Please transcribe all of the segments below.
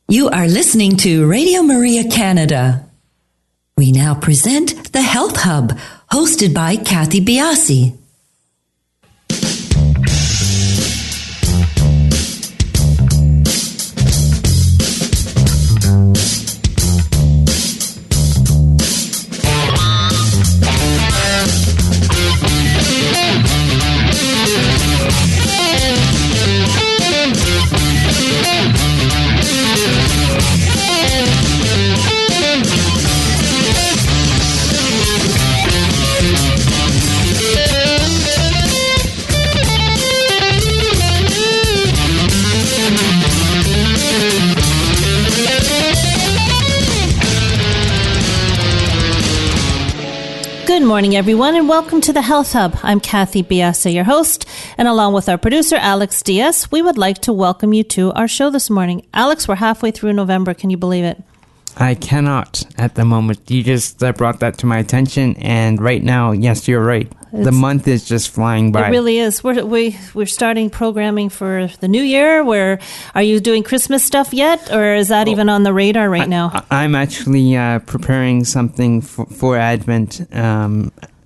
You are listening to Radio Maria Canada. We now present the Health Hub, hosted by Kathy Biasi. Good morning, everyone, and welcome to the Health Hub. I'm Kathy Biasi, your host, and along with our producer, Alex Diaz, we would like to welcome you to our show this morning. Alex, we're halfway through November. Can you believe it? I cannot at the moment. You just brought that to my attention, and right now, yes, you're right. The month is just flying by. It really is. We're starting programming for the new year. Are you doing Christmas stuff yet, or is that even on the radar right now? I'm actually preparing something for Advent.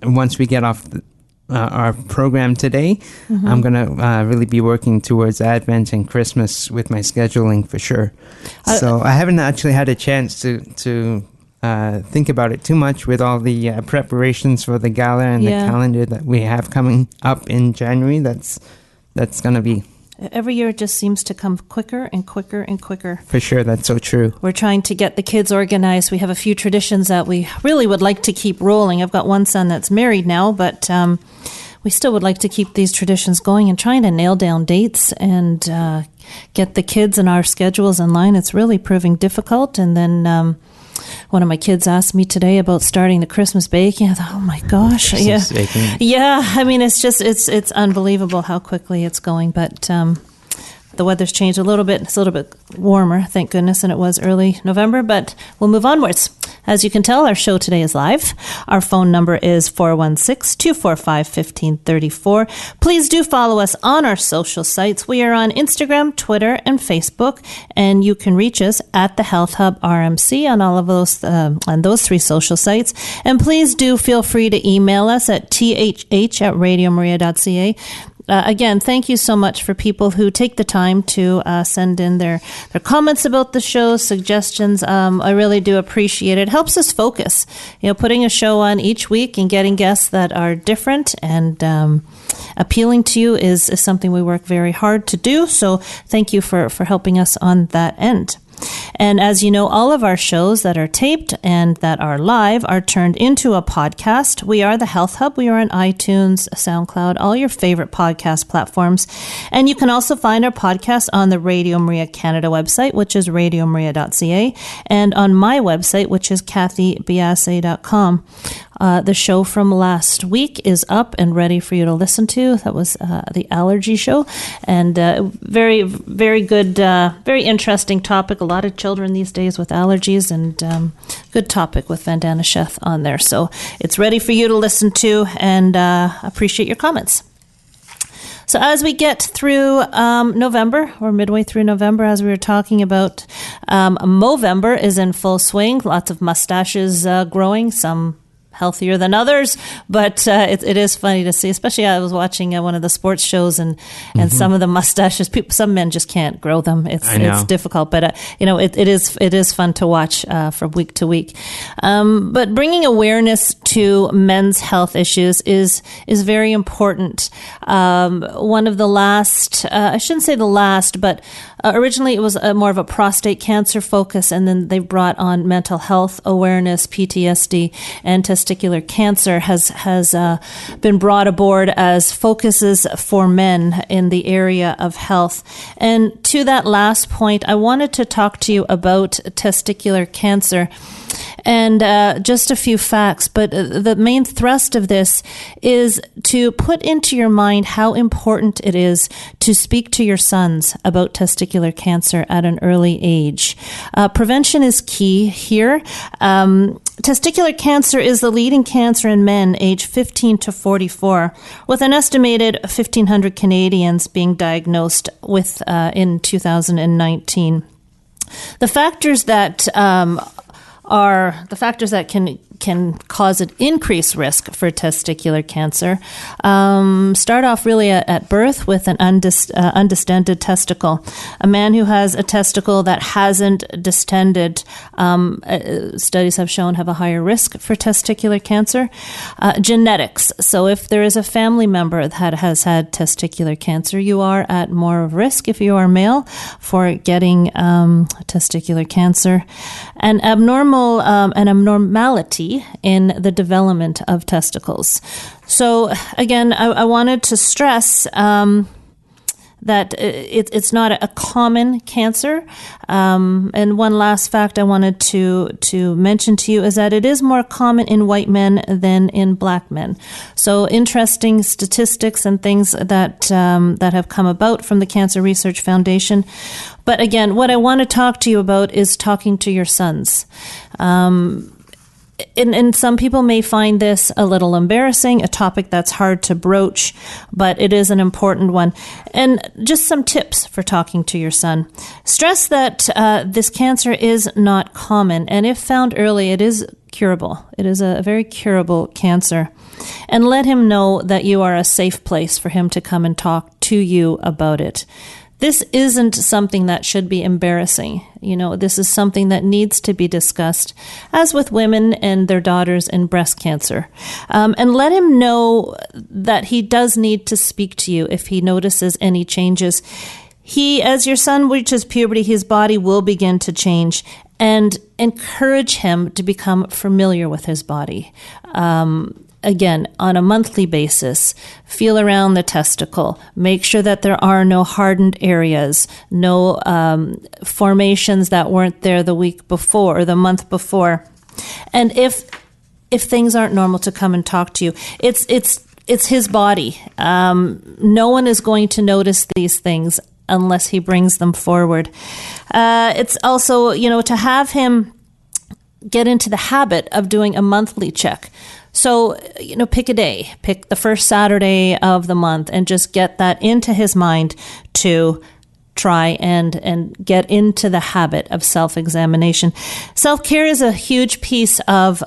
Once we get off our program today, I'm going to really be working towards Advent and Christmas with my scheduling for sure. So I haven't actually had a chance to think about it too much with all the preparations for the gala and the calendar that we have coming up in January. That's going to be... Every year it just seems to come quicker and quicker and quicker. For sure, that's so true. We're trying to get the kids organized. We have a few traditions that we really would like to keep rolling. I've got one son that's married now, but we still would like to keep these traditions going and trying to nail down dates and get the kids and our schedules in line. It's really proving difficult. And then one of my kids asked me today about starting the Christmas baking. I thought, oh my gosh. Christmas baking. Yeah. I mean, it's unbelievable how quickly it's going. But the weather's changed a little bit. It's a little bit warmer, thank goodness, than it was early November. But we'll move onwards. As you can tell, our show today is live. Our phone number is 416-245-1534. Please do follow us on our social sites. We are on Instagram, Twitter, and Facebook, and you can reach us at the Health Hub RMC on all of those on those three social sites. And please do feel free to email us at thh@radiomaria.ca. Again, thank you so much for people who take the time to send in their comments about the show, suggestions. I really do appreciate it. It helps us focus. Putting a show on each week and getting guests that are different and appealing to you is something we work very hard to do. So thank you for helping us on that end. And as you know, all of our shows that are taped and that are live are turned into a podcast. We are the Health Hub. We are on iTunes, SoundCloud, all your favorite podcast platforms. And you can also find our podcast on the Radio Maria Canada website, which is radiomaria.ca, and on my website, which is kathybiasi.com. The show from last week is up and ready for you to listen to. That was the allergy show, and very, very good, very interesting topic. A lot of children these days with allergies, and good topic with Vandana Sheth on there. So it's ready for you to listen to, and appreciate your comments. So as we get through November, or midway through November, as we were talking about, Movember is in full swing. Lots of mustaches growing, some healthier than others, but it is funny to see. Especially, I was watching one of the sports shows, and some of the mustaches. Some men just can't grow them. It's difficult, but it is fun to watch from week to week. But bringing awareness to men's health issues is very important. One of the last, I shouldn't say the last, but originally it was more of a prostate cancer focus, and then they brought on mental health awareness, PTSD, and testicular cancer has been brought aboard as focuses for men in the area of health. And to that last point, I wanted to talk to you about testicular cancer. And just a few facts, but the main thrust of this is to put into your mind how important it is to speak to your sons about testicular cancer at an early age. Prevention is key here. Testicular cancer is the leading cancer in men aged 15 to 44, with an estimated 1,500 Canadians being diagnosed with in 2019. The factors that can cause an increased risk for testicular cancer start off really at birth with an undistended testicle. A man who has a testicle that hasn't distended, studies have shown, have a higher risk for testicular cancer. Genetics. So if there is a family member that has had testicular cancer, you are at more risk if you are male for getting testicular cancer. An abnormality in the development of testicles. So again, I wanted to stress that it's not a common cancer. And one last fact I wanted to mention to you is that it is more common in white men than in black men. So interesting statistics and things that have come about from the Cancer Research Foundation. But again, what I want to talk to you about is talking to your sons. And some people may find this a little embarrassing, a topic that's hard to broach, but it is an important one. And just some tips for talking to your son. Stress that this cancer is not common, and if found early, it is curable. It is a very curable cancer. And let him know that you are a safe place for him to come and talk to you about it. This isn't something that should be embarrassing. You know, this is something that needs to be discussed, as with women and their daughters in breast cancer. And let him know that he does need to speak to you if he notices any changes. As your son reaches puberty, his body will begin to change, and encourage him to become familiar with his body. Again, on a monthly basis, feel around the testicle. Make sure that there are no hardened areas, no formations that weren't there the week before or the month before. And if things aren't normal, to come and talk to you. It's his body. No one is going to notice these things unless he brings them forward. It's also, to have him get into the habit of doing a monthly check. So, pick a day, pick the first Saturday of the month, and just get that into his mind to try and get into the habit of self-examination. Self-care is a huge piece of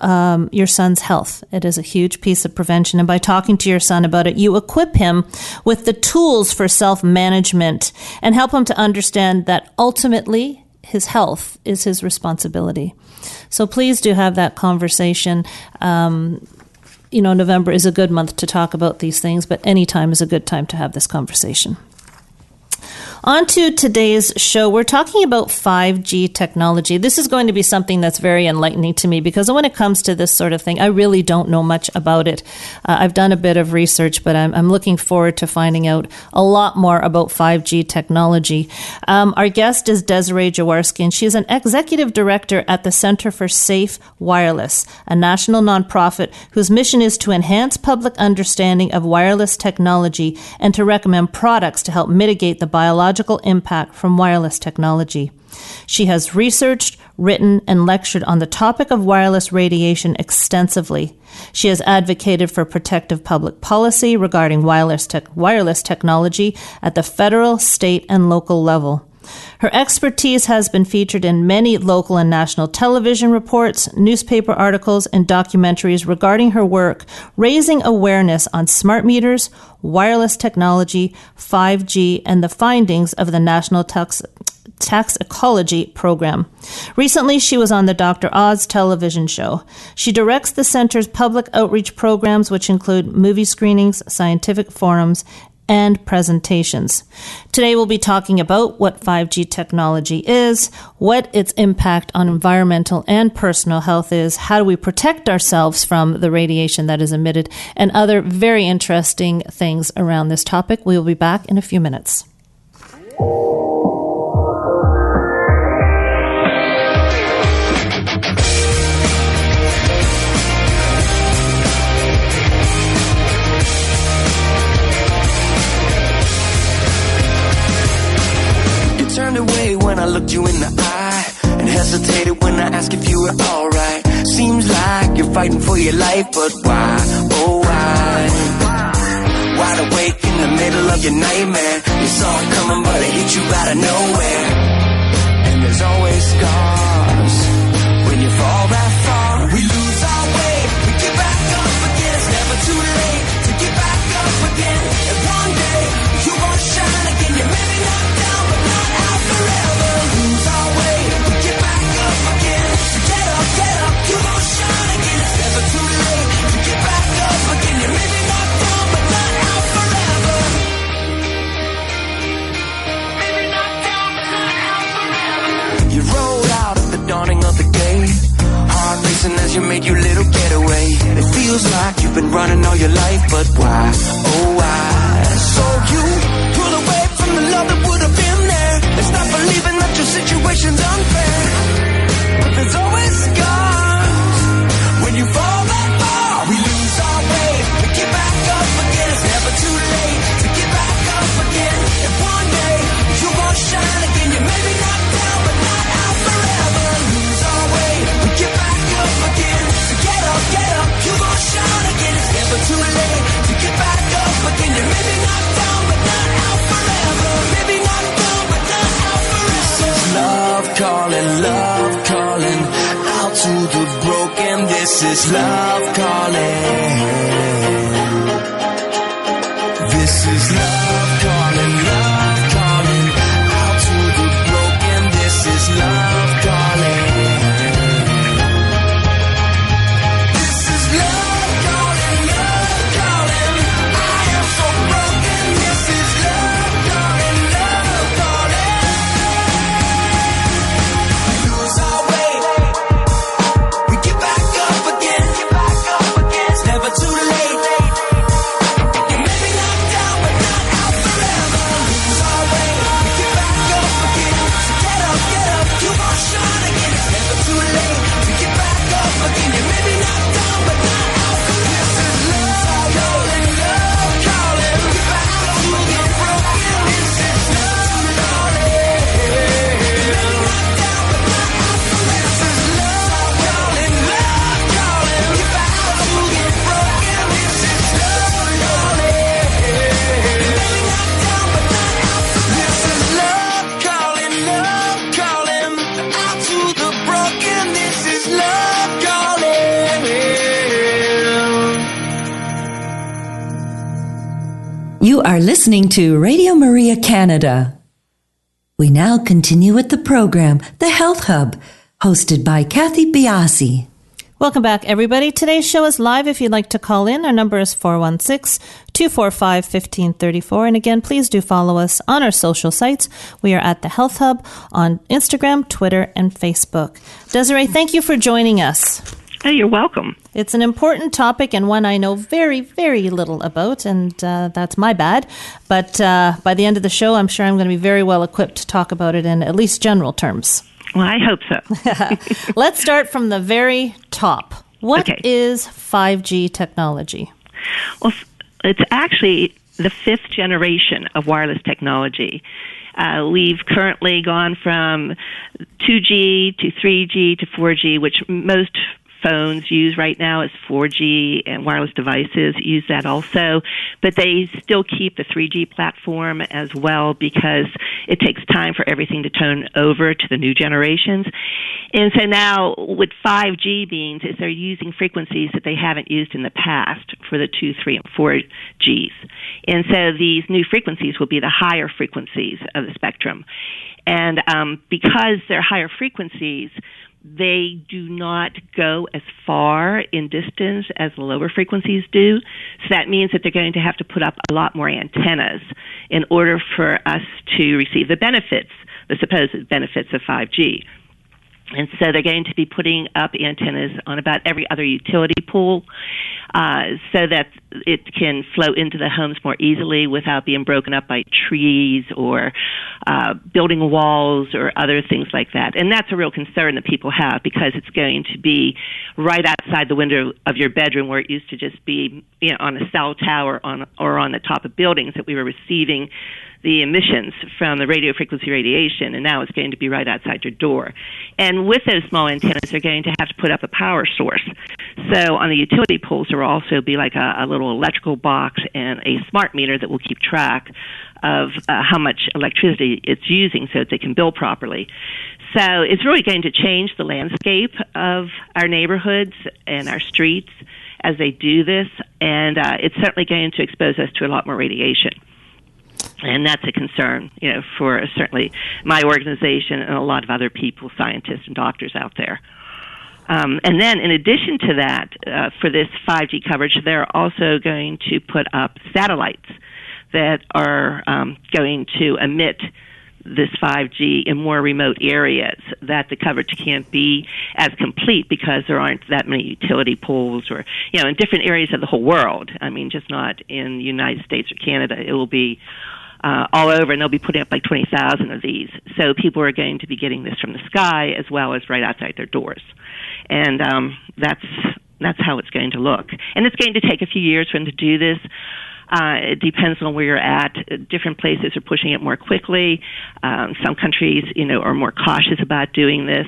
your son's health. It is a huge piece of prevention. And by talking to your son about it, you equip him with the tools for self-management and help him to understand that ultimately his health is his responsibility. So please do have that conversation. November is a good month to talk about these things, but any time is a good time to have this conversation. On to today's show. We're talking about 5G technology. This is going to be something that's very enlightening to me because when it comes to this sort of thing, I really don't know much about it. I've done a bit of research, but I'm looking forward to finding out a lot more about 5G technology. Our guest is Desiree Jaworski, and she's an executive director at the Center for Safe Wireless, a national nonprofit whose mission is to enhance public understanding of wireless technology and to recommend products to help mitigate the biological impact from wireless technology. She has researched, written, and lectured on the topic of wireless radiation extensively. She has advocated for protective public policy regarding wireless technology at the federal, state, and local level. Her expertise has been featured in many local and national television reports, newspaper articles, and documentaries regarding her work, raising awareness on smart meters, wireless technology, 5G, and the findings of the National Toxicology Program. Recently, she was on the Dr. Oz television show. She directs the center's public outreach programs, which include movie screenings, scientific forums, and presentations. Today we'll be talking about what 5G technology is, what its impact on environmental and personal health is, how do we protect ourselves from the radiation that is emitted, and other very interesting things around this topic. We will be back in a few minutes. Turned away when I looked you in the eye and hesitated when I asked if you were alright. Seems like you're fighting for your life, but why, oh why? Wide awake in the middle of your nightmare. You saw it coming, but it hit you out of nowhere. And there's always occasion made you little getaway. It feels like you've been running all your life, but why, oh why? So you pull away from the love that would have been there, and stop believing that your situation's unfair. But there's always scars when you fall that far. We lose our way, we get back up again. It's never too late to get back up again. And one day you won't shine again. You may be knocked down, but not out forever. Lose our way, we get back up again. So get up, you won't shine again. It's never too late to get back up again. You may be knocked down, but not out forever. Maybe knocked down, but not out forever. This is love calling out to the broken. This is love calling. This is love calling out to the broken. This is love calling. This is love calling. I am so broken. This is love calling. We lose our way, we get back up again. It's never too late. You may be knocked down, but not out forever. Lose our way, we get back up again. So get up, you won't shine again. It's never too late to get back up again. You may be knocked down, but not out forever. This is love calling. Get back up to the broken. This is love calling. You may be knocked down, but not out forever. This is love calling. Get back up to the broken. This is love calling. You may be knocked down, but not out forever. This is love calling out to the broken. This is love calling. You are listening to Radio Maria Canada. We now continue with the program, The Health Hub, hosted by Kathy Biasi. Welcome back, everybody. Today's show is live. If you'd like to call in, our number is 416-245-1534. And again, please do follow us on our social sites. We are at The Health Hub on Instagram, Twitter, and Facebook. Desiree, thank you for joining us. Oh, you're welcome. It's an important topic and one I know very, very little about, and that's my bad. But by the end of the show, I'm sure I'm going to be very well equipped to talk about it in at least general terms. Well, I hope so. Let's start from the very top. What is 5G technology? Well, it's actually the fifth generation of wireless technology. We've currently gone from 2G to 3G to 4G, which most phones use right now is 4G, and wireless devices use that also. But they still keep the 3G platform as well because it takes time for everything to turn over to the new generations. And so now what 5G means is they're using frequencies that they haven't used in the past for the 2, 3, and 4Gs. And so these new frequencies will be the higher frequencies of the spectrum. And because they're higher frequencies, they do not go as far in distance as the lower frequencies do. So that means that they're going to have to put up a lot more antennas in order for us to receive the benefits, the supposed benefits of 5G. And so they're going to be putting up antennas on about every other utility pole so that it can flow into the homes more easily without being broken up by trees or building walls or other things like that. And that's a real concern that people have because it's going to be right outside the window of your bedroom where it used to just be, you know, on a cell tower or on the top of buildings that we were receiving the emissions from the radio frequency radiation, and now it's going to be right outside your door. And with those small antennas, they're going to have to put up a power source. So on the utility poles, there will also be like a little electrical box and a smart meter that will keep track of how much electricity it's using so that they can bill properly. So it's really going to change the landscape of our neighborhoods and our streets as they do this, and it's certainly going to expose us to a lot more radiation. And that's a concern, you know, for certainly my organization and a lot of other people, scientists and doctors out there. And then in addition to that, for this 5G coverage, they're also going to put up satellites that are going to emit this 5G in more remote areas, that the coverage can't be as complete because there aren't that many utility poles, or, you know, in different areas of the whole world. I mean, just not in the United States or Canada. It will be all over, and they'll be putting up like 20,000 of these. So people are going to be getting this from the sky as well as right outside their doors. And that's how it's going to look. And it's going to take a few years for them to do this. It depends on where you're at. Different places are pushing it more quickly. Some countries, you know, are more cautious about doing this.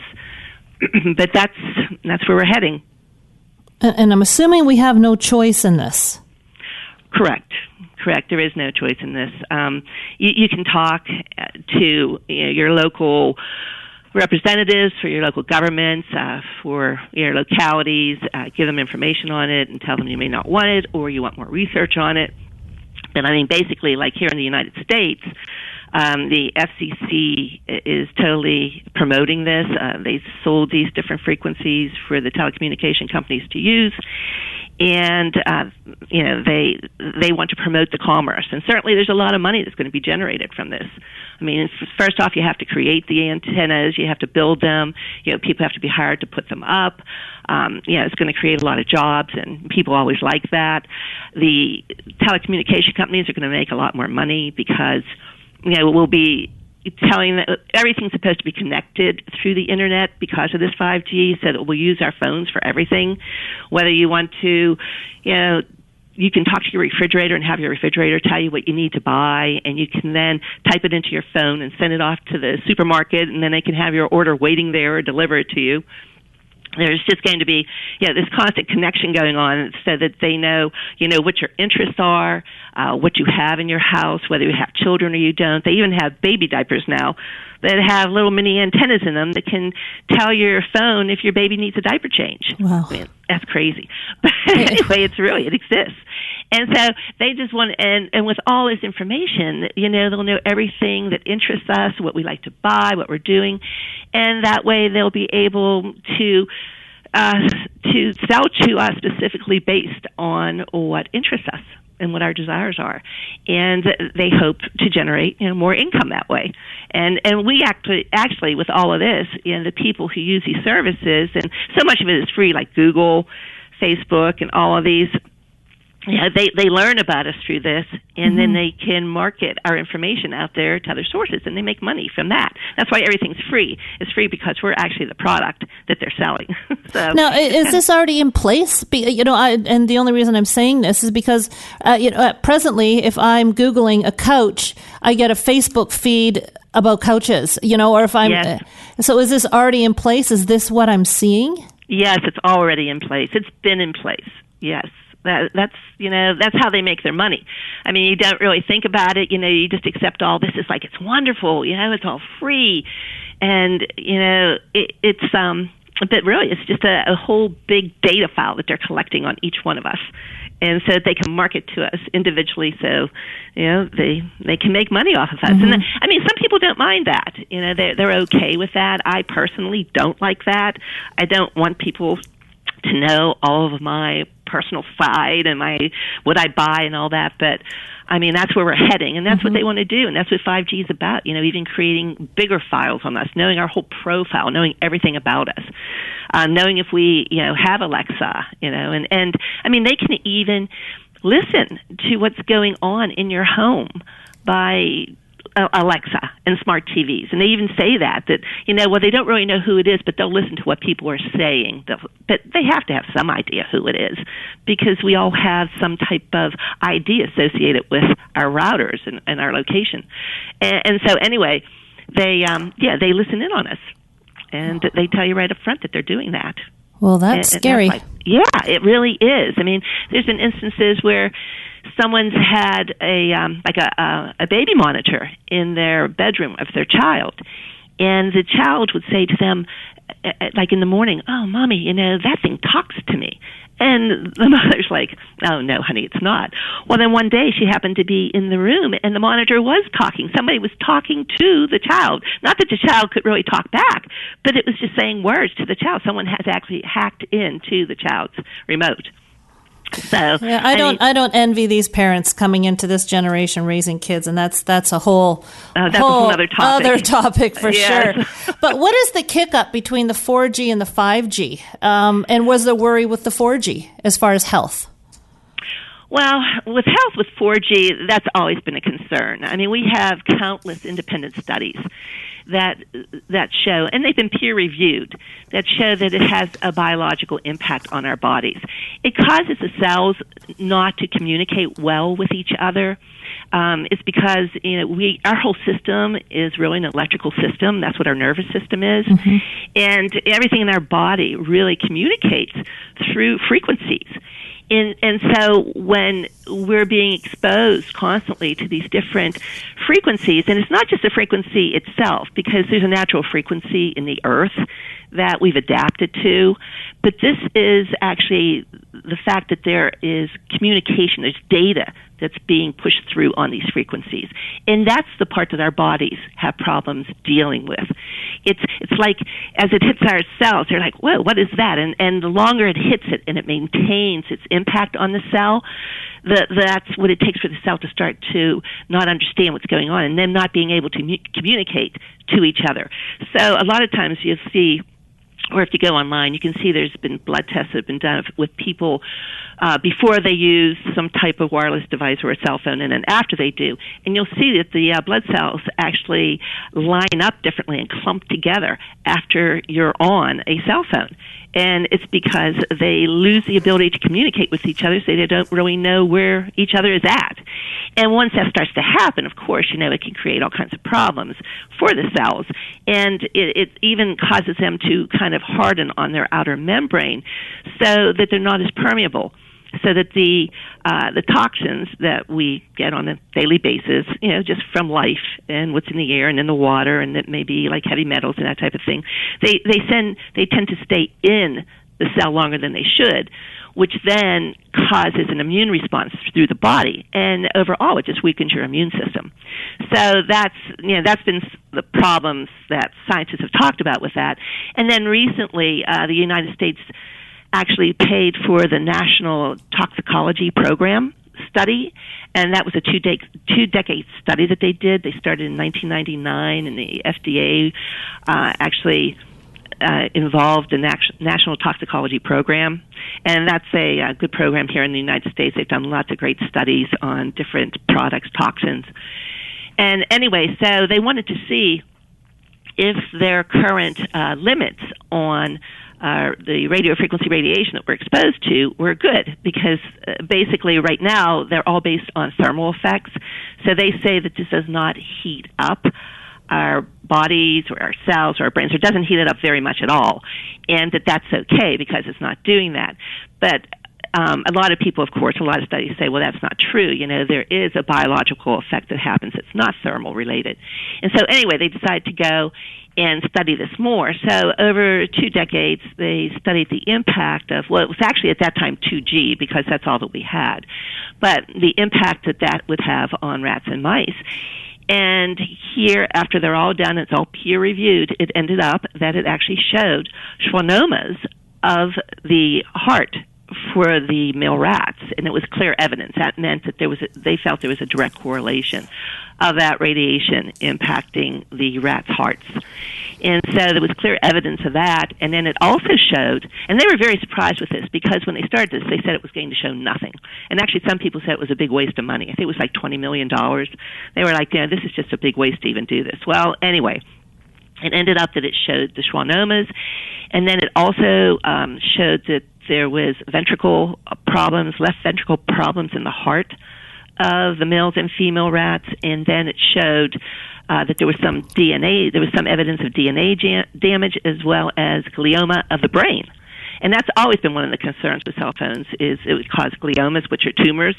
But that's where we're heading. And I'm assuming we have no choice in this. Correct. There is no choice in this. You can talk to your local representatives for your local governments, for your localities, give them information on it and tell them you may not want it or you want more research on it. But I mean, basically, like here in the United States, the FCC is totally promoting this. They sold these different frequencies for the telecommunication companies to use. And you know, they want to promote the commerce, and certainly there's a lot of money that's going to be generated from this. I mean, first off, you have to create the antennas, you have to build them. You know, people have to be hired to put them up. You know, it's going to create a lot of jobs, and people always like that. The telecommunication companies are going to make a lot more money because, you know, we'll be telling that everything's supposed to be connected through the internet because of this 5G, so that we'll use our phones for everything. Whether you want to, you know, you can talk to your refrigerator and have your refrigerator tell you what you need to buy, and you can then type it into your phone and send it off to the supermarket, and then they can have your order waiting there or deliver it to you. There's just going to be, you know, this constant connection going on so that they know, you know, what your interests are, what you have in your house, whether you have children or you don't. They even have baby diapers now that have little mini antennas in them that can tell your phone if your baby needs a diaper change. Wow. I mean, that's crazy. But anyway, it exists. And so they just want, and with all this information, you know, they'll know everything that interests us, what we like to buy, what we're doing, and that way they'll be able to sell to us specifically based on what interests us and what our desires are. And they hope to generate, you know, more income that way. And we actually with all of this, you know, the people who use these services, and so much of it is free, like Google, Facebook, and all of these, yeah, they learn about us through this, and then they can market our information out there to other sources, and they make money from that. That's why everything's free. It's free because we're actually the product that they're selling. So now, is this already in place? You know, and the only reason I'm saying this is because, you know, presently, if I'm Googling a couch, I get a Facebook feed about couches. You know, or if I'm so, is this already in place? Is this what I'm seeing? Yes, it's already in place. It's been in place. Yes. That's, you know, that's how they make their money. I mean, you don't really think about it. You know, you just accept all this. It's like, it's wonderful. You know, it's all free. And, you know, but really it's just a whole big data file that they're collecting on each one of us. And so they can market to us individually, so, you know, they can make money off of us. And I mean, some people don't mind that. You know, they're okay with that. I personally don't like that. I don't want people to know all of my personal side and what I buy and all that, but I mean, that's where we're heading, and that's what they want to do, and that's what 5G is about, you know, even creating bigger files on us, knowing our whole profile, knowing everything about us, knowing if we, you know, have Alexa, you know, and I mean, they can even listen to what's going on in your home by Alexa and smart TVs. And they even say that, you know, well, they don't really know who it is, but they'll listen to what people are saying. But they have to have some idea who it is, because we all have some type of ID associated with our routers and our location. And so anyway, they listen in on us. And they tell you right up front that they're doing that. Well, that's scary. Yeah, it really is. I mean, there's been instances where someone's had a baby monitor in their bedroom of their child, and the child would say to them, like in the morning, "Oh, Mommy, you know, that thing talks to me." And the mother's like, "Oh, no, honey, it's not." Well, then one day she happened to be in the room, and the monitor was talking. Somebody was talking to the child. Not that the child could really talk back, but it was just saying words to the child. Someone has actually hacked into the child's remote. So yeah, I don't envy these parents coming into this generation raising kids, and that's a whole other topic for Yes. sure. But what is the kick up between the 4G and the 5G? And was there worry with the 4G as far as health? Well, with health with 4G, that's always been a concern. I mean, we have countless independent studies that show, and they've been peer-reviewed, that show that it has a biological impact on our bodies. It causes the cells not to communicate well with each other. It's because our whole system is really an electrical system. That's what our nervous system is. Mm-hmm. And everything in our body really communicates through frequencies. And so when we're being exposed constantly to these different frequencies, and it's not just the frequency itself, because there's a natural frequency in the earth that we've adapted to, but this is actually the fact that there is communication, there's data that's being pushed through on these frequencies. And that's the part that our bodies have problems dealing with. It's like as it hits our cells, they're like, whoa, what is that? And the longer it hits it and it maintains its impact on the cell, that's what it takes for the cell to start to not understand what's going on and then not being able to communicate to each other. So a lot of times you'll see, or if you go online, you can see there's been blood tests that have been done with people before they use some type of wireless device or a cell phone, and then after they do. And you'll see that the blood cells actually line up differently and clump together after you're on a cell phone. And it's because they lose the ability to communicate with each other, so they don't really know where each other is at. And once that starts to happen, of course, it can create all kinds of problems for the cells. And it even causes them to kind of harden on their outer membrane so that they're not as permeable, so that the toxins that we get on a daily basis, just from life and what's in the air and in the water, and that may be like heavy metals and that type of thing, they tend to stay in the cell longer than they should, which then causes an immune response through the body, and overall it just weakens your immune system. So that's been the problems that scientists have talked about with that. And then recently, the United States actually paid for the National Toxicology Program study, and that was a two-decade study that they did. They started in 1999, and the FDA actually involved the National Toxicology Program, and that's a good program here in the United States. They've done lots of great studies on different products, toxins. And anyway, so they wanted to see if their current limits on the radio frequency radiation that we're exposed to were good, because basically right now they're all based on thermal effects. So they say that this does not heat up our bodies or our cells or our brains, or doesn't heat it up very much at all, and that's okay because it's not doing that. But a lot of people, of course, a lot of studies say, well, that's not true. There is a biological effect that happens. It's not thermal related. And so anyway, they decided to go and study this more. So over 2 decades, they studied the impact of, well, it was actually at that time 2G, because that's all that we had, but the impact that would have on rats and mice. And here, after they're all done, it's all peer-reviewed, it ended up that it actually showed schwannomas of the heart for the male rats, and it was clear evidence. That meant that they felt there was a direct correlation of that radiation impacting the rats' hearts. And so there was clear evidence of that. And then it also showed, and they were very surprised with this, because when they started this, they said it was going to show nothing. And actually some people said it was a big waste of money. I think it was like $20 million. They were like, this is just a big waste to even do this. Well, anyway, it ended up that it showed the schwannomas, and then it also showed that there was ventricle problems, left ventricle problems in the heart of the males and female rats, and then it showed that there was some evidence of DNA damage, as well as glioma of the brain. And that's always been one of the concerns with cell phones, is it would cause gliomas, which are tumors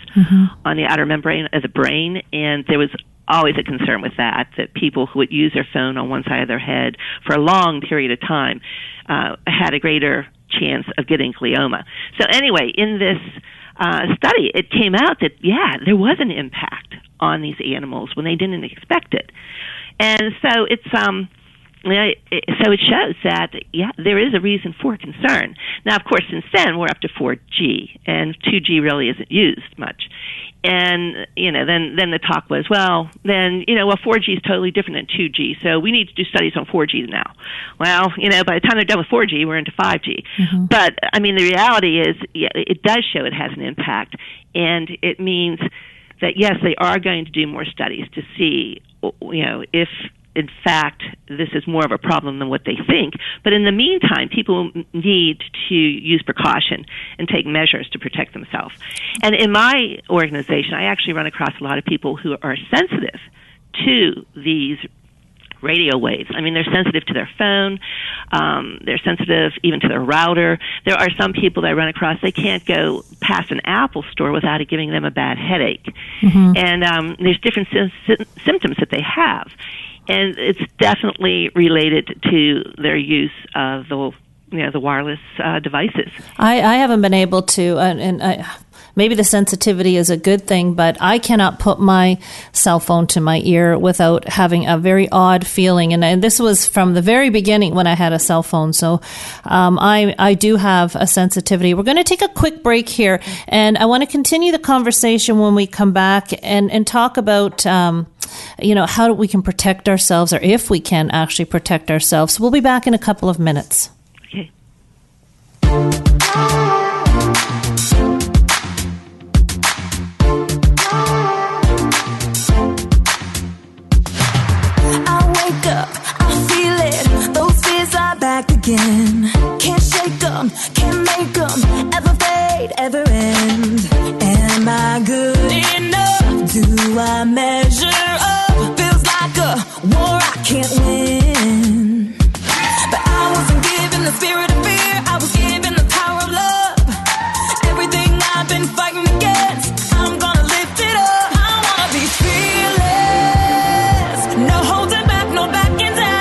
on the outer membrane of the brain, and there was always a concern with that people who would use their phone on one side of their head for a long period of time had a greater chance of getting glioma. So anyway, in this study, it came out that, there was an impact on these animals when they didn't expect it. And so it's So it shows that, there is a reason for concern. Now, of course, since then, we're up to 4G, and 2G really isn't used much. And, then the talk was, 4G is totally different than 2G, so we need to do studies on 4G now. Well, by the time they're done with 4G, we're into 5G. Mm-hmm. But, the reality is, it does show it has an impact, and it means that, yes, they are going to do more studies to see, if in fact, this is more of a problem than what they think. But in the meantime, people need to use precaution and take measures to protect themselves. And in my organization, I actually run across a lot of people who are sensitive to these radio waves. I mean, they're sensitive to their phone. They're sensitive even to their router. There are some people that I run across, they can't go past an Apple store without it giving them a bad headache. Mm-hmm. And there's different symptoms that they have. And it's definitely related to their use of the wireless devices. I haven't been able to, maybe the sensitivity is a good thing, but I cannot put my cell phone to my ear without having a very odd feeling. And this was from the very beginning when I had a cell phone. So I do have a sensitivity. We're going to take a quick break here, and I want to continue the conversation when we come back and talk about how we can protect ourselves, or if we can actually protect ourselves. We'll be back in a couple of minutes. Okay. Back again, can't shake them, can't make them ever fade, ever end. Am I good enough? Do I measure up? Feels like a war I can't win. But I wasn't given the spirit of fear, I was given the power of love. Everything I've been fighting against, I'm gonna lift it up. I wanna be fearless, no holding back, no backing down.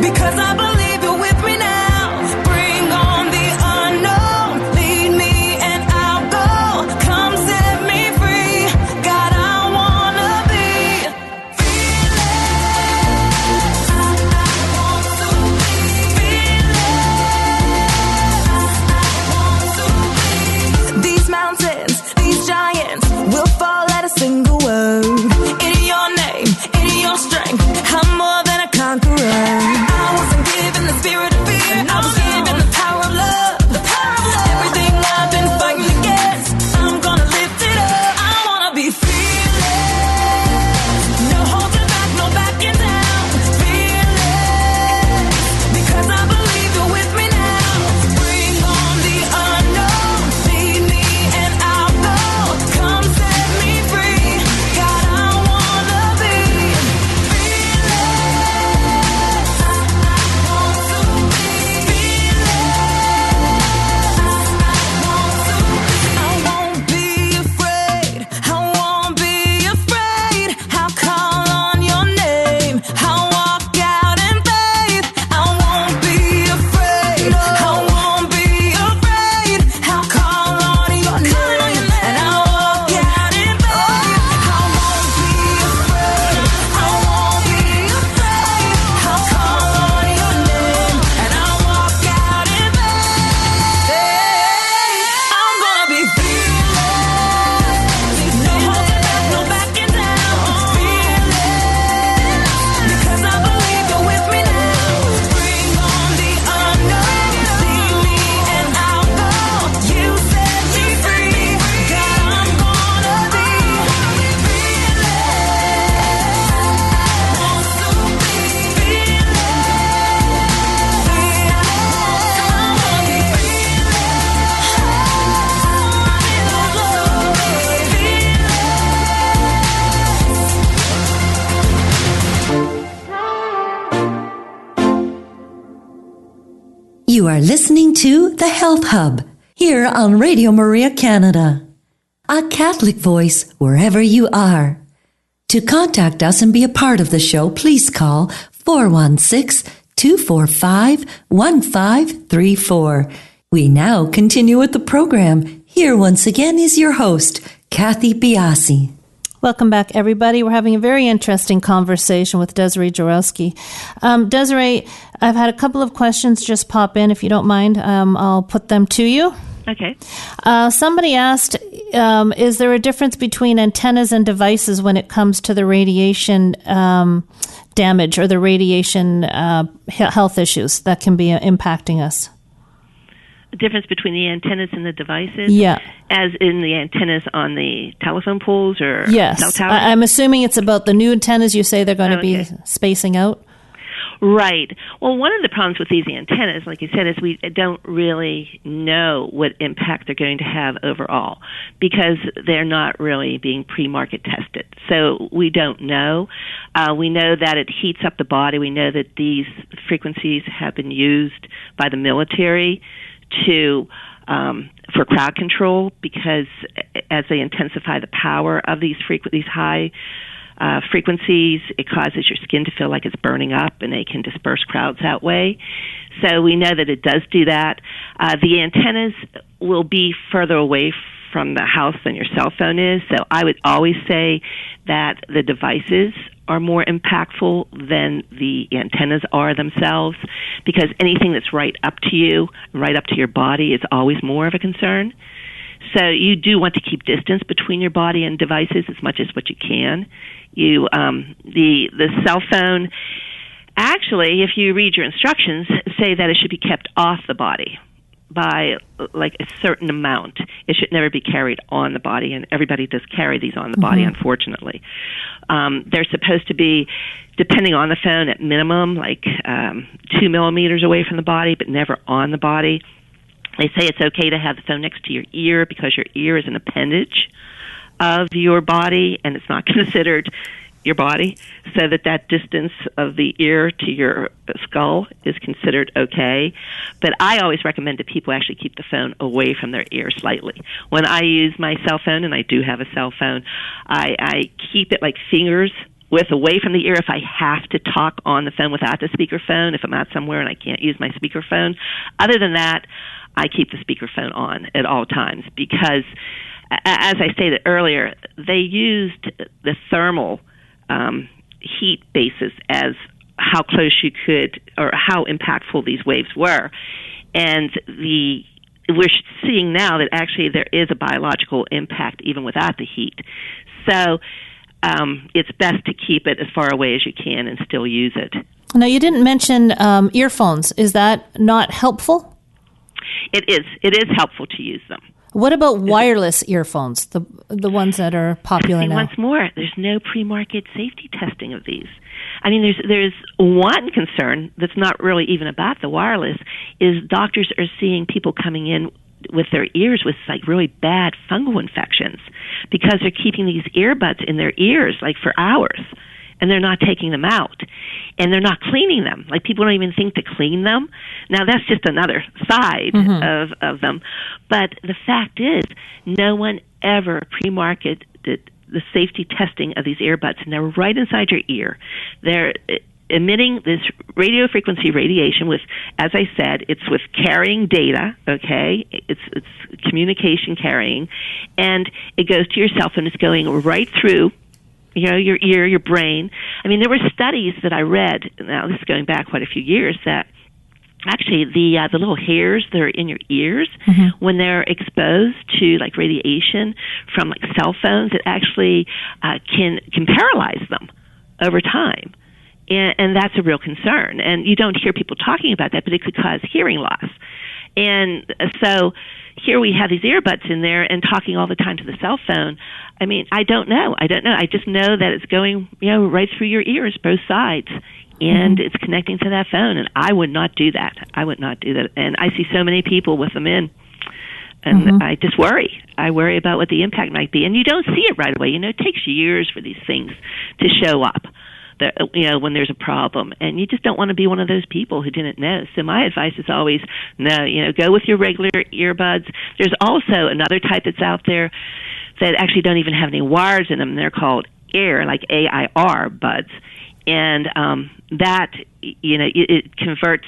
Because I believe you're with me now. Bring on the unknown. Lead me and I'll go. Come set me free. God, I wanna be fearless. I want to be fearless. I want to be. These mountains, these giants will fall at a single word. In your name, in your strength, I'm more than a conqueror. The spirit of fear, I was given the power of love. The power of love. Everything I've been fighting against, I'm gonna lift it up. I wanna be fearless. No holding back, no backing down. Fearless. Because I believe you're with me now. Bring on the unknown. Lead me and I'll go. Come set me free. God, I wanna be fearless. You are listening to The Health Hub here on Radio Maria Canada, a Catholic voice wherever you are. To contact us and be a part of the show, please call 416-245-1534. We now continue with the program. Here once again is your host, Kathy Biasi. Welcome back, everybody. We're having a very interesting conversation with Desiree Jaworski. Desiree, I've had a couple of questions just pop in. If you don't mind, I'll put them to you. Okay. Somebody asked, is there a difference between antennas and devices when it comes to the radiation damage or the radiation health issues that can be impacting us? The difference between the antennas and the devices? Yeah. As in the antennas on the telephone poles or yes. cell towers? I'm assuming it's about the new antennas. You say they're going to be spacing out? Right. Well, one of the problems with these antennas, like you said, is we don't really know what impact they're going to have overall because they're not really being pre-market tested. So we don't know. We know that it heats up the body. We know that these frequencies have been used by the military for crowd control because as they intensify the power of these high frequencies, it causes your skin to feel like it's burning up, and they can disperse crowds that way. So we know that it does do that. The antennas will be further away from the house than your cell phone is, so I would always say that the devices are more impactful than the antennas are themselves, because anything that's right up to you, right up to your body, is always more of a concern. So you do want to keep distance between your body and devices as much as what you can. The cell phone, actually, if you read your instructions, say that it should be kept off the body by like a certain amount. It should never be carried on the body, and everybody does carry these on the body, unfortunately. They're supposed to be, depending on the phone, at minimum like 2 millimeters away from the body, but never on the body. They say it's okay to have the phone next to your ear because your ear is an appendage of your body, and it's not considered your body, so that distance of the ear to your skull is considered okay. But I always recommend that people actually keep the phone away from their ear slightly. When I use my cell phone, and I do have a cell phone, I keep it like fingers width away from the ear if I have to talk on the phone without the speakerphone, if I'm out somewhere and I can't use my speakerphone. Other than that, I keep the speakerphone on at all times because, as I stated earlier, they used the thermal heat basis as how close you could or how impactful these waves were. And we're seeing now that actually there is a biological impact even without the heat. So it's best to keep it as far away as you can and still use it. Now, you didn't mention earphones. Is that not helpful? It is. It is helpful to use them. What about wireless earphones, the ones that are popular now? Once more, there's no pre-market safety testing of these. I mean, there's one concern that's not really even about the wireless, is doctors are seeing people coming in with their ears with like really bad fungal infections because they're keeping these earbuds in their ears like for hours, and they're not taking them out, and they're not cleaning them. Like, people don't even think to clean them. Now, that's just another side of them. But the fact is, no one ever pre-marketed the safety testing of these earbuds, and they're right inside your ear. They're emitting this radio frequency radiation with, as I said, it's with carrying data, okay? It's communication carrying, and it goes to your cell phone. It's going right through your ear, your brain. I mean, there were studies that I read, now this is going back quite a few years, that actually the little hairs that are in your ears, when they're exposed to like radiation from like cell phones, it actually can paralyze them over time. And that's a real concern. And you don't hear people talking about that, but it could cause hearing loss. And so here we have these earbuds in there and talking all the time to the cell phone. I mean, I don't know. I just know that it's going, right through your ears, both sides, and it's connecting to that phone. And I would not do that. And I see so many people with them in, and I just worry. I worry about what the impact might be. And you don't see it right away. It takes years for these things to show up, when there's a problem. And you just don't want to be one of those people who didn't know. So my advice is always, go with your regular earbuds. There's also another type that's out there that actually don't even have any wires in them. They're called AIR, like AIR buds. And that, it converts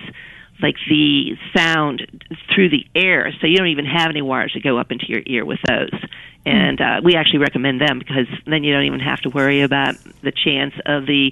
like the sound through the air, so you don't even have any wires that go up into your ear with those. And we actually recommend them because then you don't even have to worry about the chance of the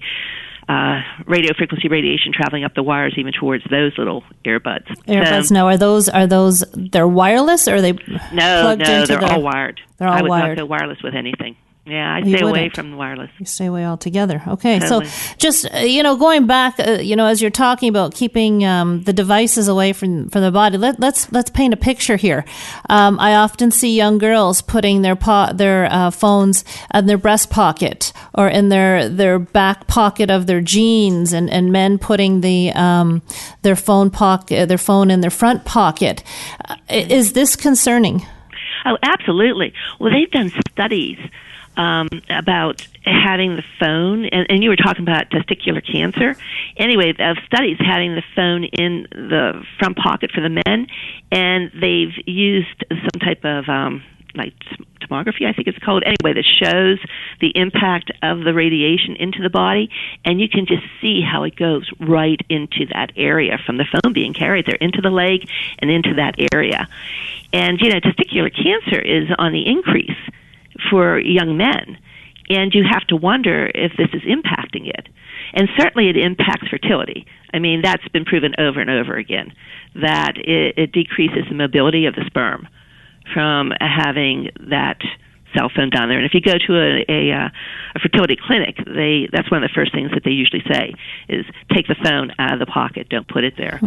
radio frequency radiation traveling up the wires even towards those little earbuds. Earbuds. Now, are those they're wireless, or are they plugged into they're all wired. They're all I would wired. not go wireless with anything. Yeah, I'd stay away from the wireless. You stay away altogether. Okay, Totally. so just going back, as you're talking about keeping the devices away from the body, let's paint a picture here. I often see young girls putting their phones in their breast pocket or in their back pocket of their jeans, and men putting their phone in their front pocket. Is this concerning? Oh, absolutely. Well, they've done studies about having the phone, and you were talking about testicular cancer. Anyway, of studies having the phone in the front pocket for the men, and they've used some type of like tomography, I think it's called. Anyway, that shows the impact of the radiation into the body, and you can just see how it goes right into that area from the phone being carried there, into the leg and into that area. And, testicular cancer is on the increase for young men, and you have to wonder if this is impacting it. And certainly it impacts fertility. I mean, that's been proven over and over again, that it decreases the mobility of the sperm from having that cell phone down there. And if you go to a fertility clinic, that's one of the first things that they usually say is take the phone out of the pocket, don't put it there.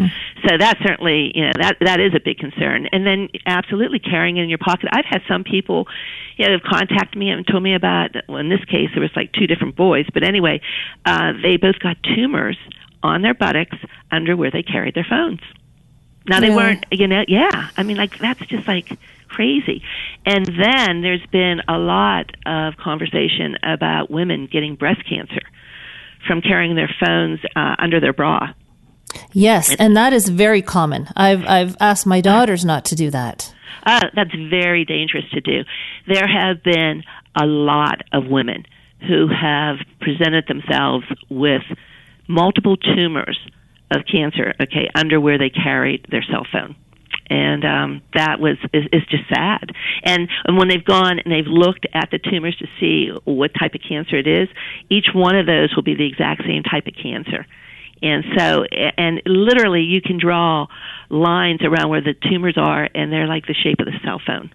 So that certainly, that is a big concern. And then absolutely carrying it in your pocket. I've had some people, have contacted me and told me about, well, in this case, there was like two different boys, but anyway, they both got tumors on their buttocks under where they carried their phones. Now, they weren't, I mean, like, that's just like crazy. And then there's been a lot of conversation about women getting breast cancer from carrying their phones under their bra. Yes, and that is very common. I've asked my daughters not to do that. That's very dangerous to do. There have been a lot of women who have presented themselves with multiple tumors of cancer, under where they carried their cell phone. And that is just sad. And when they've gone and they've looked at the tumors to see what type of cancer it is, each one of those will be the exact same type of cancer. And so, and literally you can draw lines around where the tumors are, and they're like the shape of the cell phone.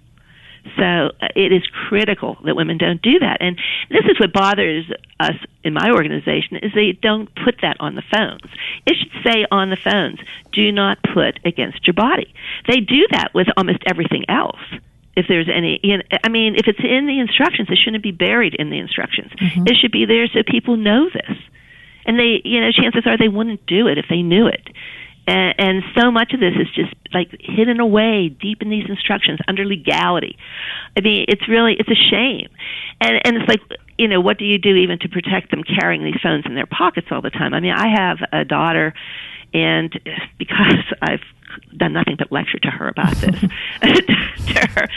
So it is critical that women don't do that. And this is what bothers us in my organization, is they don't put that on the phones. It should say on the phones, do not put against your body. They do that with almost everything else. If there's any, if it's in the instructions, it shouldn't be buried in the instructions. Mm-hmm. It should be there so people know this. And they, chances are they wouldn't do it if they knew it. And so much of this is just like hidden away deep in these instructions under legality. I mean, it's a shame. And it's like, what do you do even to protect them carrying these phones in their pockets all the time? I mean, I have a daughter, and because I've done nothing but lecture to her about this, to her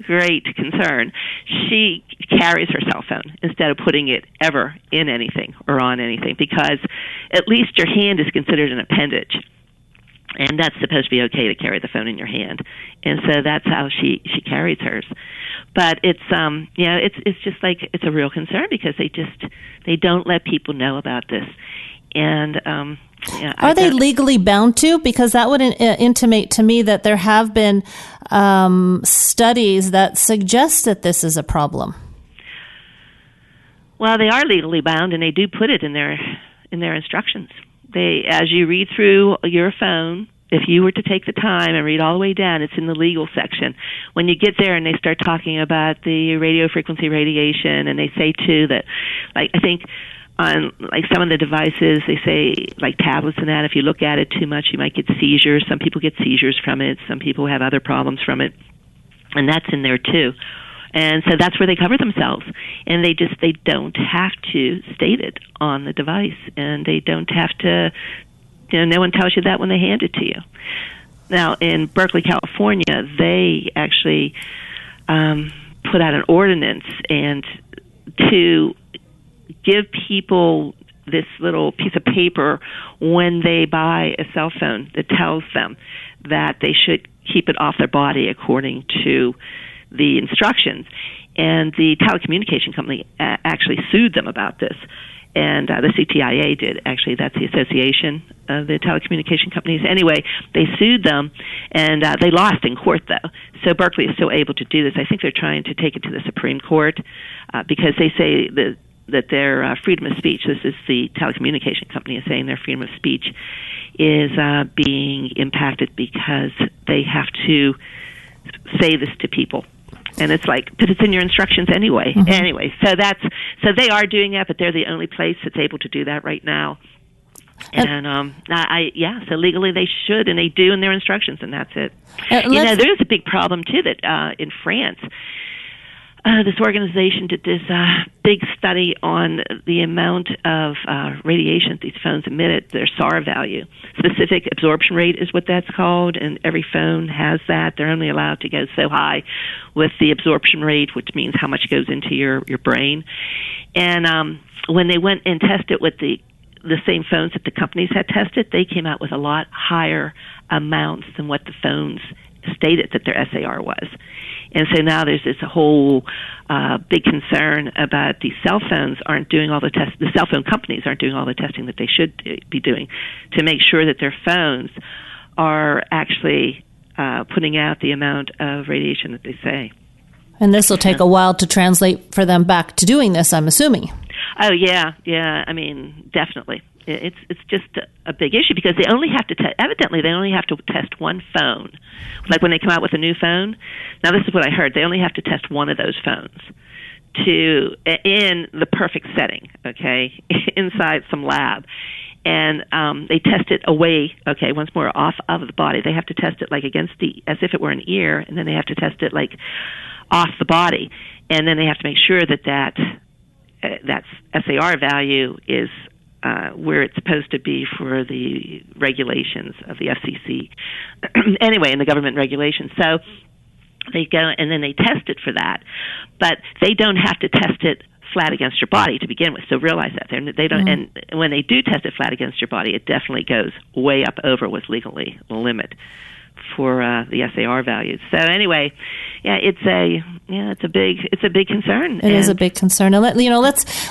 great concern, she carries her cell phone instead of putting it ever in anything or on anything, because at least your hand is considered an appendage, and that's supposed to be okay to carry the phone in your hand. And so that's how she carries hers. But it's it's just like, it's a real concern because they don't let people know about this. And are they legally bound to? Because that would intimate to me that there have been studies that suggest that this is a problem. Well, they are legally bound, and they do put it in their instructions. As you read through your phone, if you were to take the time and read all the way down, it's in the legal section. When you get there and they start talking about the radio frequency radiation, and they say too that, like, I think on like some of the devices, they say like tablets and that, if you look at it too much, you might get seizures. Some people get seizures from it. Some people have other problems from it, and that's in there too. And so that's where they cover themselves, and they don't have to state it on the device, and they don't have to, no one tells you that when they hand it to you. Now, in Berkeley, California, they actually put out an ordinance and to give people this little piece of paper when they buy a cell phone that tells them that they should keep it off their body according to the instructions. And the telecommunication company actually sued them about this. And the CTIA did, actually. That's the Association of the Telecommunication Companies. Anyway, they sued them, and they lost in court, though. So Berkeley is still able to do this. I think they're trying to take it to the Supreme Court because they say that their freedom of speech, this is the telecommunication company, is saying their freedom of speech is being impacted because they have to say this to people. And it's like, but it's in your instructions anyway. Mm-hmm. Anyway, so they are doing that, but they're the only place that's able to do that right now. And so legally they should, and they do in their instructions, and that's it. There's a big problem too that in France, this organization did this big study on the amount of radiation that these phones emitted, their SAR value. Specific absorption rate is what that's called, and every phone has that. They're only allowed to go so high with the absorption rate, which means how much goes into your brain. And when they went and tested with the same phones that the companies had tested, they came out with a lot higher amounts than what the phones stated that their SAR was. And so now there's this whole big concern about these cell phones aren't doing all the tests. The cell phone companies aren't doing all the testing that they should be doing to make sure that their phones are actually putting out the amount of radiation that they say. And this will take a while to translate for them back to doing this, I'm assuming. Oh, yeah. I mean, definitely. It's just a big issue because they only have to evidently they only have to test one phone. Like when they come out with a new phone. Now this is what I heard. They only have to test one of those phones in the perfect setting, okay, inside some lab. And they test it away, okay, once more off of the body. They have to test it like as if it were an ear, and then they have to test it like off the body. And then they have to make sure that SAR value is where it's supposed to be for the regulations of the FCC. Anyway, in the government regulations. So they go and then they test it for that. But they don't have to test it flat against your body to begin with. So realize that. They don't. Mm-hmm. And when they do test it flat against your body, it definitely goes way up over what's legally the limit for the SAR values. So anyway, it's a big concern. It is a big concern. And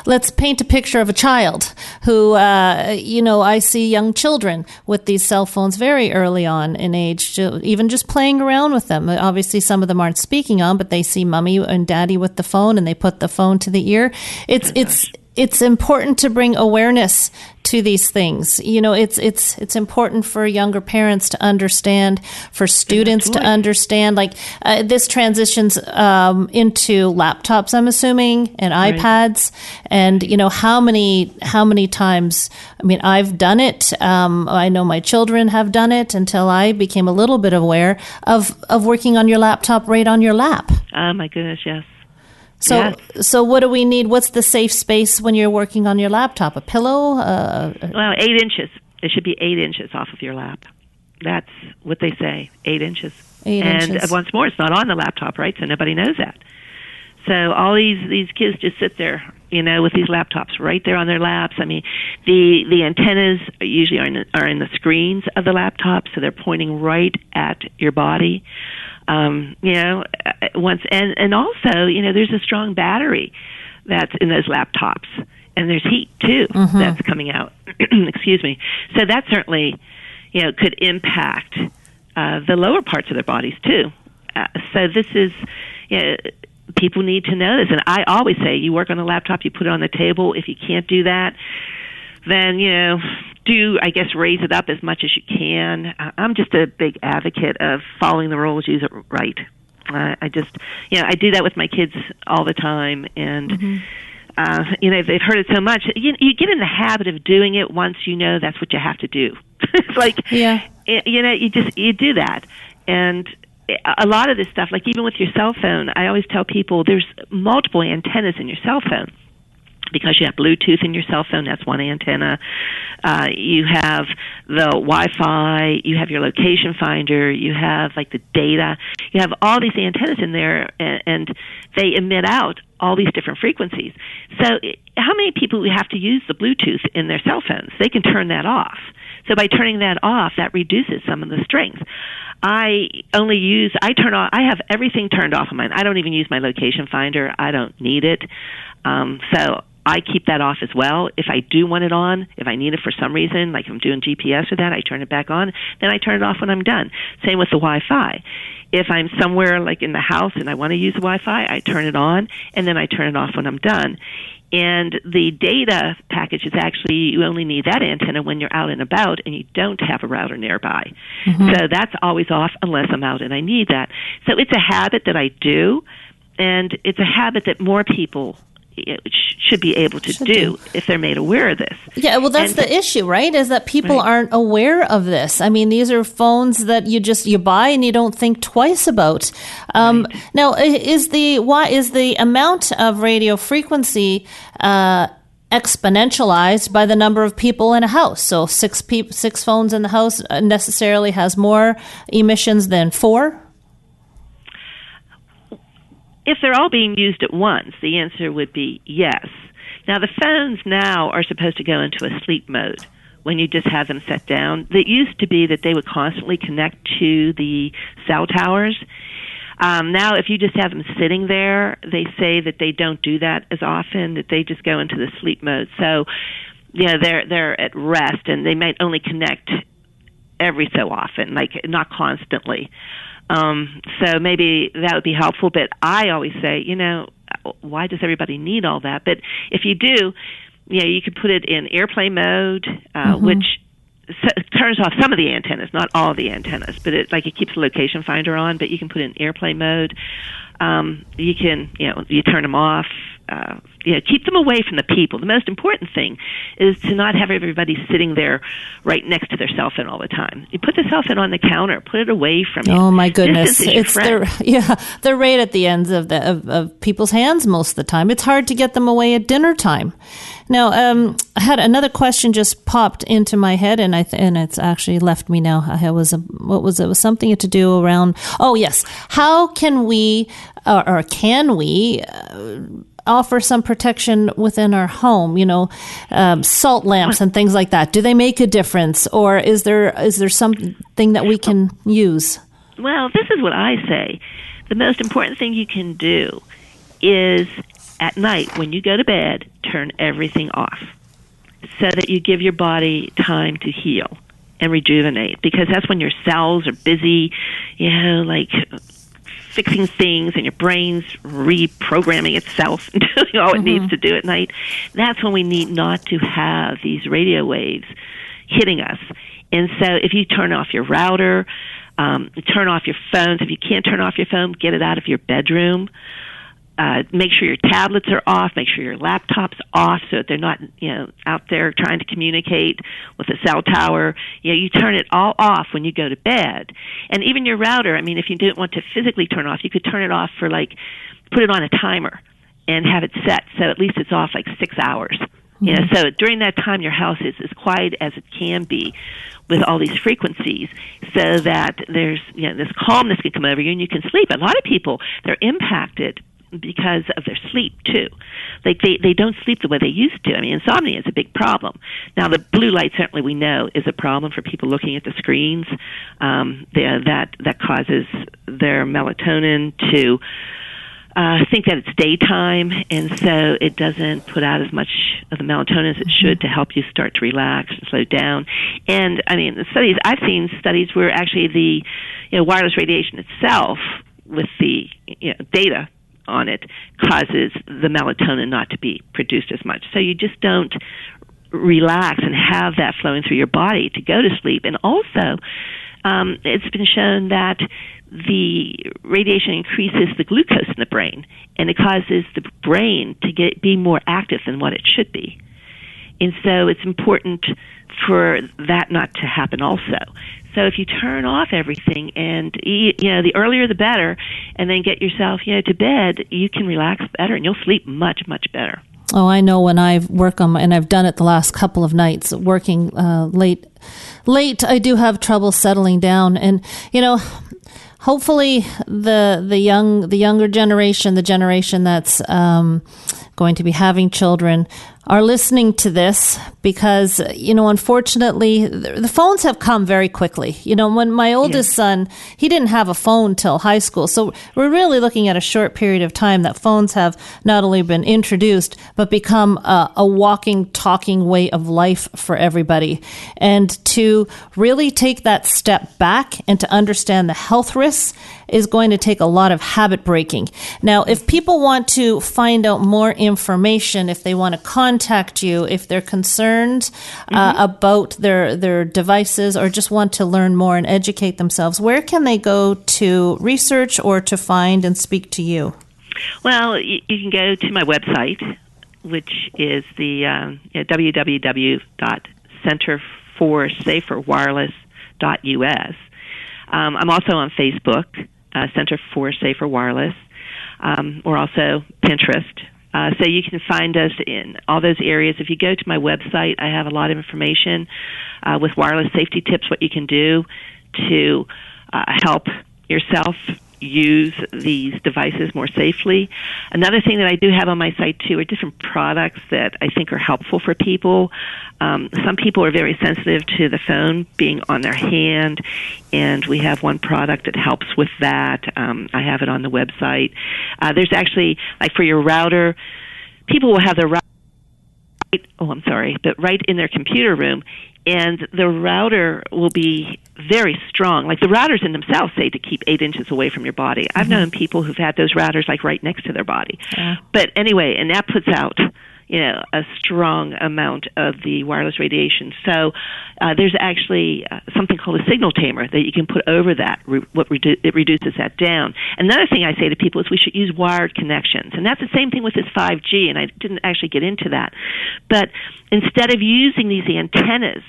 let's paint a picture of a child who I see young children with these cell phones very early on in age, even just playing around with them. Obviously, some of them aren't speaking on, but they see mommy and daddy with the phone, and they put the phone to the ear. It's important to bring awareness to these things. It's important for younger parents to understand, for students to understand. Like this transitions into laptops, I'm assuming, and iPads. And how many times? I mean, I've done it. I know my children have done it until I became a little bit aware of working on your laptop right on your lap. Oh my goodness, yes. So what do we need? What's the safe space when you're working on your laptop? A pillow? Well, 8 inches. It should be 8 inches off of your lap. That's what they say, 8 inches. 8 inches. And once more, it's not on the laptop, right? So nobody knows that. So all these kids just sit there, with these laptops right there on their laps. I mean, the antennas usually are in the screens of the laptop, so they're pointing right at your body. Once and also, there's a strong battery that's in those laptops, and there's heat too that's coming out. Excuse me. So that certainly, could impact the lower parts of their bodies too. So this is, people need to know this, and I always say, you work on a laptop, you put it on the table. If you can't do that, then raise it up as much as you can. I'm just a big advocate of following the rules, use it right. I do that with my kids all the time, and they've heard it so much. You get in the habit of doing it once that's what you have to do. It's like you do that, and a lot of this stuff, like even with your cell phone, I always tell people there's multiple antennas in your cell phone. Because you have Bluetooth in your cell phone, that's one antenna. You have the Wi-Fi, you have your location finder, you have like the data. You have all these antennas in there, and they emit out all these different frequencies. So how many people have to use the Bluetooth in their cell phones? They can turn that off. So by turning that off, that reduces some of the strength. I have everything turned off on mine. I don't even use my location finder. I don't need it. So I keep that off as well. If I do want it on, if I need it for some reason, like if I'm doing GPS or that, I turn it back on. Then I turn it off when I'm done. Same with the Wi-Fi. If I'm somewhere like in the house and I want to use the Wi-Fi, I turn it on, and then I turn it off when I'm done. And the data package is actually, you only need that antenna when you're out and about and you don't have a router nearby. So that's always off unless I'm out and I need that. So it's a habit that I do, and it's a habit that more people should be able to do if they're made aware of this. Yeah, well, that's the issue, right? Is that people aren't aware of this. I mean, these are phones that you buy and you don't think twice about. Now, is the amount of radio frequency exponentialized by the number of people in a house? So six phones in the house necessarily has more emissions than 4? If they're all being used at once, the answer would be yes. Now, the phones now are supposed to go into a sleep mode when you just have them set down. It used to be that they would constantly connect to the cell towers. Now, if you just have them sitting there, they say that they don't do that as often, that they just go into the sleep mode. So, they're at rest, and they might only connect every so often, like not constantly. So maybe that would be helpful, but I always say, why does everybody need all that? But if you do, you could put it in airplane mode, which turns off some of the antennas, not all of the antennas, but it keeps the location finder on, but you can put it in airplane mode. You can, you turn them off. Keep them away from the people. The most important thing is to not have everybody sitting there right next to their cell phone all the time. You put the cell phone on the counter, put it away from you. Oh my goodness! They're right at the ends of people's hands most of the time. It's hard to get them away at dinner time. Now, I had another question just popped into my head, and it's actually left me now. It was something to do around. Oh yes, how can we or can we offer some protection within our home? Salt lamps and things like that. Do they make a difference, or is there something that we can use? Well, this is what I say. The most important thing you can do is at night when you go to bed, turn everything off so that you give your body time to heal and rejuvenate, because that's when your cells are busy, fixing things, and your brain's reprogramming itself and doing all it needs to do at night. That's when we need not to have these radio waves hitting us. And so if you turn off your router, turn off your phones. If you can't turn off your phone, get it out of your bedroom. Make sure your tablets are off. Make sure your laptop's off so that they're not, out there trying to communicate with a cell tower. You turn it all off when you go to bed. And even your router, if you didn't want to physically turn off, you could turn it off for put it on a timer and have it set so at least it's off 6 hours. So during that time, your house is as quiet as it can be with all these frequencies, so that there's, this calmness can come over you and you can sleep. A lot of people, they're impacted because of their sleep too. They don't sleep the way they used to. Insomnia is a big problem. Now, the blue light certainly we know is a problem for people looking at the screens. That causes their melatonin to think that it's daytime, and so it doesn't put out as much of the melatonin as it should to help you start to relax and slow down. And I've seen studies where actually the wireless radiation itself, with the data on it, causes the melatonin not to be produced as much. So you just don't relax and have that flowing through your body to go to sleep. And also, it's been shown that the radiation increases the glucose in the brain, and it causes the brain to be more active than what it should be. And so it's important for that not to happen also. So if you turn off everything, and the earlier the better, and then get yourself to bed, you can relax better and you'll sleep much, much better. Oh, I know when I work on, and I've done it the last couple of nights, working late, I do have trouble settling down. And hopefully the younger generation, the generation that's going to be having children, are listening to this, because, unfortunately, the phones have come very quickly. When my oldest son, he didn't have a phone till high school. So we're really looking at a short period of time that phones have not only been introduced, but become a walking, talking way of life for everybody. And to really take that step back and to understand the health risks is going to take a lot of habit breaking. Now, if people want to find out more information, if they want to contact you, if they're concerned about their devices, or just want to learn more and educate themselves, where can they go to research or to find and speak to you? Well, you can go to my website, which is the www.centerforsaferwireless.us. I'm also on Facebook, Center for Safer Wireless. We're also Pinterest. So you can find us in all those areas. If you go to my website, I have a lot of information with wireless safety tips, what you can do to help yourself use these devices more safely. Another thing that I do have on my site, too, are different products that I think are helpful for people. Some people are very sensitive to the phone being on their hand, and we have one product that helps with that. I have it on the website. There's actually, like for your router, people will have their router, right in their computer room, and the router will be very strong. Like the routers in themselves say to keep 8 inches away from your body. I've known people who've had those routers like right next to their body. Yeah. But anyway, and that puts out, a strong amount of the wireless radiation. So there's actually something called a signal tamer that you can put over that. It reduces that down. Another thing I say to people is we should use wired connections. And that's the same thing with this 5G, and I didn't actually get into that. But instead of using these antennas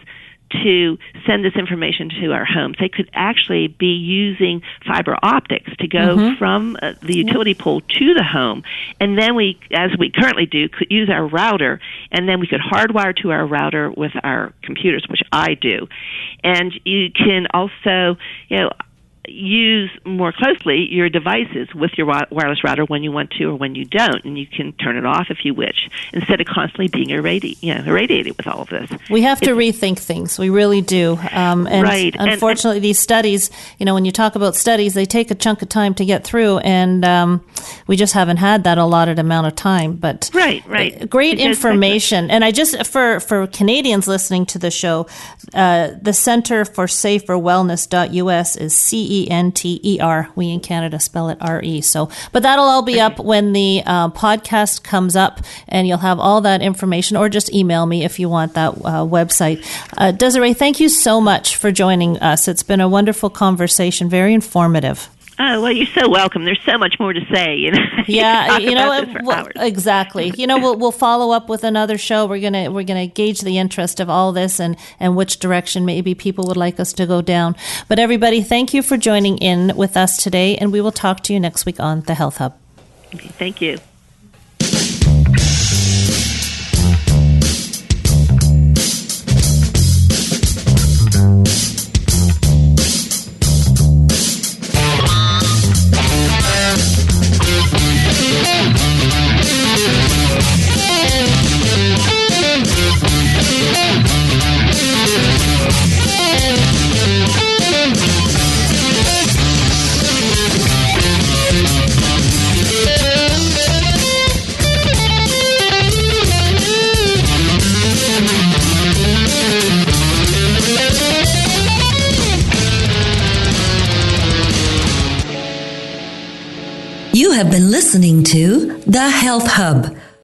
to send this information to our homes, they could actually be using fiber optics to go from the utility pole to the home. And then we, as we currently do, could use our router, and then we could hardwire to our router with our computers, which I do. And you can also, use more closely your devices with your wireless router when you want to or when you don't, and you can turn it off if you wish, instead of constantly being irradiated with all of this. We have to rethink things. We really do. Right. Unfortunately, these studies, when you talk about studies, they take a chunk of time to get through, and we just haven't had that allotted amount of time. But right. Great information. And I just, for Canadians listening to the show, the Center for Safer Wellness.us is CENTER. We in Canada spell it RE. So, but that'll all be up when the podcast comes up, and you'll have all that information, or just email me if you want that website. Desiree, thank you so much for joining us. It's been a wonderful conversation, very informative. Oh, well, you're so welcome. There's so much more to say. Yeah, exactly. We'll follow up with another show. We're gonna gauge the interest of all this and which direction maybe people would like us to go down. But everybody, thank you for joining in with us today, and we will talk to you next week on the Health Hub. Okay, thank you. You have been listening to The Health Hub